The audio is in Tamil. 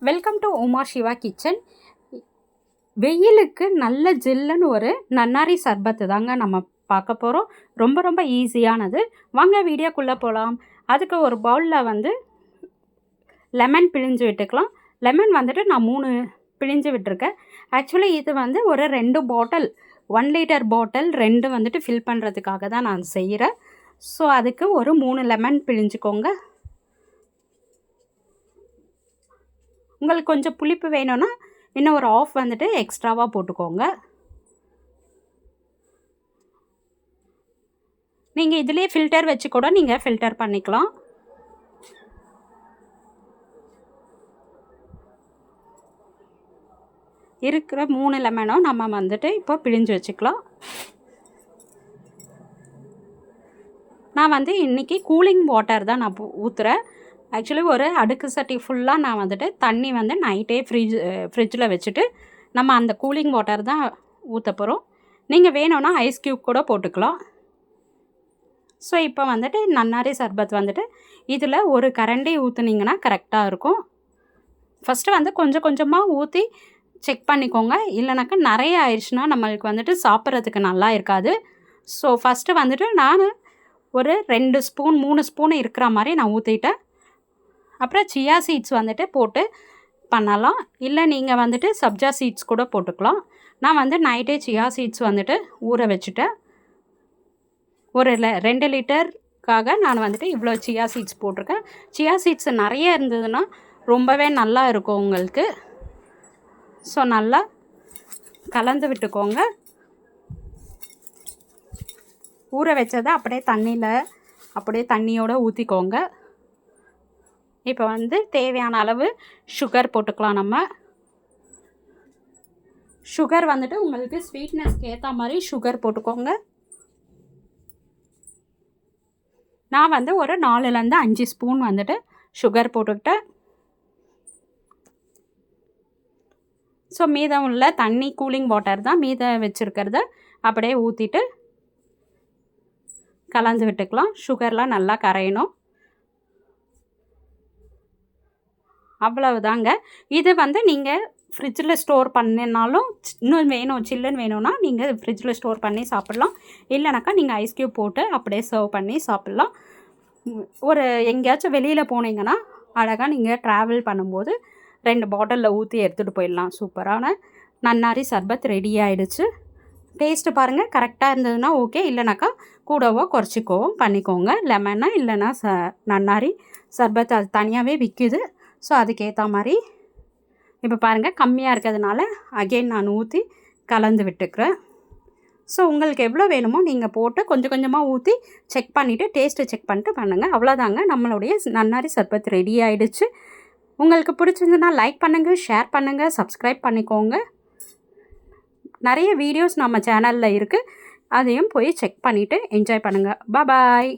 Welcome to Uma Siva kitchen. வெயிலுக்கு நல்ல ஜில்லுன்னு ஒரு நன்னாரி சர்பத்து தாங்க நம்ம பார்க்க போகிறோம். ரொம்ப ரொம்ப ஈஸியானது. வாங்க வீடியோக்குள்ளே போகலாம். அதுக்கு ஒரு பவுலில் லெமன் பிழிஞ்சு விட்டுக்கலாம். லெமன் நான் 3 பிழிஞ்சு விட்டுருக்கேன். ஆக்சுவலி இது ஒரு 2 பாட்டில் 1 லிட்டர் பாட்டில் 2 ஃபில் பண்ணுறதுக்காக தான் நான் செய்கிறேன். ஸோ அதுக்கு ஒரு 3 லெமன் பிழிஞ்சுக்கோங்க. உங்களுக்கு கொஞ்சம் புளிப்பு வேணும்னா இன்னும் ஒரு ஆஃப் எக்ஸ்ட்ராவாக போட்டுக்கோங்க. நீங்கள் இதிலே ஃபில்டர் வச்சு கூட நீங்கள் ஃபில்டர் பண்ணிக்கலாம். இருக்கிற 3 லெமனும் நம்ம இப்போ பிழிஞ்சு வச்சுக்கலாம். நான் இன்றைக்கி கூலிங் வாட்டர் தான் நான் ஊற்றுறேன். ஆக்சுவலி ஒரு அடுக்கு சட்டி ஃபுல்லாக நான் தண்ணி நைட்டே ஃப்ரிட்ஜில் வச்சுட்டு நம்ம அந்த கூலிங் வாட்டர் தான் ஊற்ற போகிறோம். நீங்கள் வேணும்னா ஐஸ் க்யூப் கூட போட்டுக்கலாம். ஸோ இப்போ நன்னாரி சர்பத் இதில் ஒரு கரண்டி ஊற்றுனீங்கன்னா கரெக்டாக இருக்கும். ஃபஸ்ட்டு கொஞ்சம் கொஞ்சமாக ஊற்றி செக் பண்ணிக்கோங்க. இல்லைனாக்கா நிறைய ஆயிடுச்சுன்னா நம்மளுக்கு சாப்பிட்றதுக்கு நல்லா இருக்காது. ஸோ ஃபஸ்ட்டு நான் ஒரு 2 ஸ்பூன் 3 ஸ்பூன் இருக்கிற மாதிரி நான் ஊற்றிட்டேன். அப்புறம் சியா சீட்ஸ் போட்டு பண்ணலாம். இல்லை நீங்கள் சப்ஜா சீட்ஸ் கூட போட்டுக்கலாம். நான் நைட்டே சியா சீட்ஸ் ஊற வச்சுட்டேன். ஒரு 2 லிட்டருக்காக நான் இவ்வளோ சியா சீட்ஸ் போட்டிருக்கேன். சியா சீட்ஸ் நிறைய இருந்ததுன்னா ரொம்பவே நல்லா இருக்கும் உங்களுக்கு. ஸோ நல்லா கலந்து விட்டுக்கோங்க. ஊற வச்சதை அப்படியே தண்ணியோடு ஊற்றிக்கோங்க. இப்போ தேவையான அளவு சுகர் போட்டுக்கலாம். நம்ம சுகர் உங்களுக்கு ஸ்வீட்னஸ்க்கு ஏற்ற மாதிரி சுகர் போட்டுக்கோங்க. நான் ஒரு 4லேருந்து 5 ஸ்பூன் சுகர் போட்டுக்கிட்டேன். ஸோ மீதம் உள்ள தண்ணி கூலிங் வாட்டர் தான் மீதம் வச்சுருக்கிறத அப்படியே ஊற்றிட்டு கலந்து விட்டுக்கலாம். சுகர்லாம் நல்லா கரையணும். அவ்வளவுதாங்க. இது நீங்கள் ஃப்ரிட்ஜில் ஸ்டோர் பண்ணினாலும் இன்னும் வேணும் சில்லுன்னு வேணும்னா நீங்கள் ஃப்ரிட்ஜில் ஸ்டோர் பண்ணி சாப்பிட்லாம். இல்லைனாக்கா நீங்கள் ஐஸ் க்யூப் போட்டு அப்படியே சர்வ் பண்ணி சாப்பிட்லாம். ஒரு எங்கேயாச்சும் வெளியில் போனீங்கன்னா அழகாக நீங்கள் ட்ராவல் பண்ணும்போது 2 பாட்டிலில் ஊற்றி எடுத்துகிட்டு போயிடலாம். சூப்பரான நன்னாரி சர்பத் ரெடி ஆகிடுச்சு. டேஸ்ட்டு பாருங்கள். கரெக்டாக இருந்ததுன்னா ஓகே. இல்லைனாக்கா கூடவோ குறைச்சிக்கோ பண்ணிக்கோங்க. லெமன்னா இல்லைன்னா நன்னாரி சர்பத் அது தனியாகவே விற்கிது. ஸோ அதுக்கேற்ற மாதிரி இப்போ பாருங்கள் கம்மியாக இருக்கிறதுனால அகெயின் நான் ஊற்றி கலந்து விட்டுக்கிறேன். ஸோ உங்களுக்கு எவ்வளோ வேணுமோ நீங்கள் போட்டு கொஞ்சம் கொஞ்சமாக ஊற்றி செக் பண்ணிவிட்டு டேஸ்ட்டு செக் பண்ணிட்டு பண்ணுங்கள். அவ்வளோதாங்க, நம்மளுடைய நன்னாரி சர்பத் ரெடி ஆகிடுச்சு. உங்களுக்கு பிடிச்சிருந்துன்னா லைக் பண்ணுங்கள், ஷேர் பண்ணுங்கள், சப்ஸ்கிரைப் பண்ணிக்கோங்க. நிறைய வீடியோஸ் நம்ம சேனலில் இருக்குது. அதையும் போய் செக் பண்ணிவிட்டு என்ஜாய் பண்ணுங்கள். பாய்.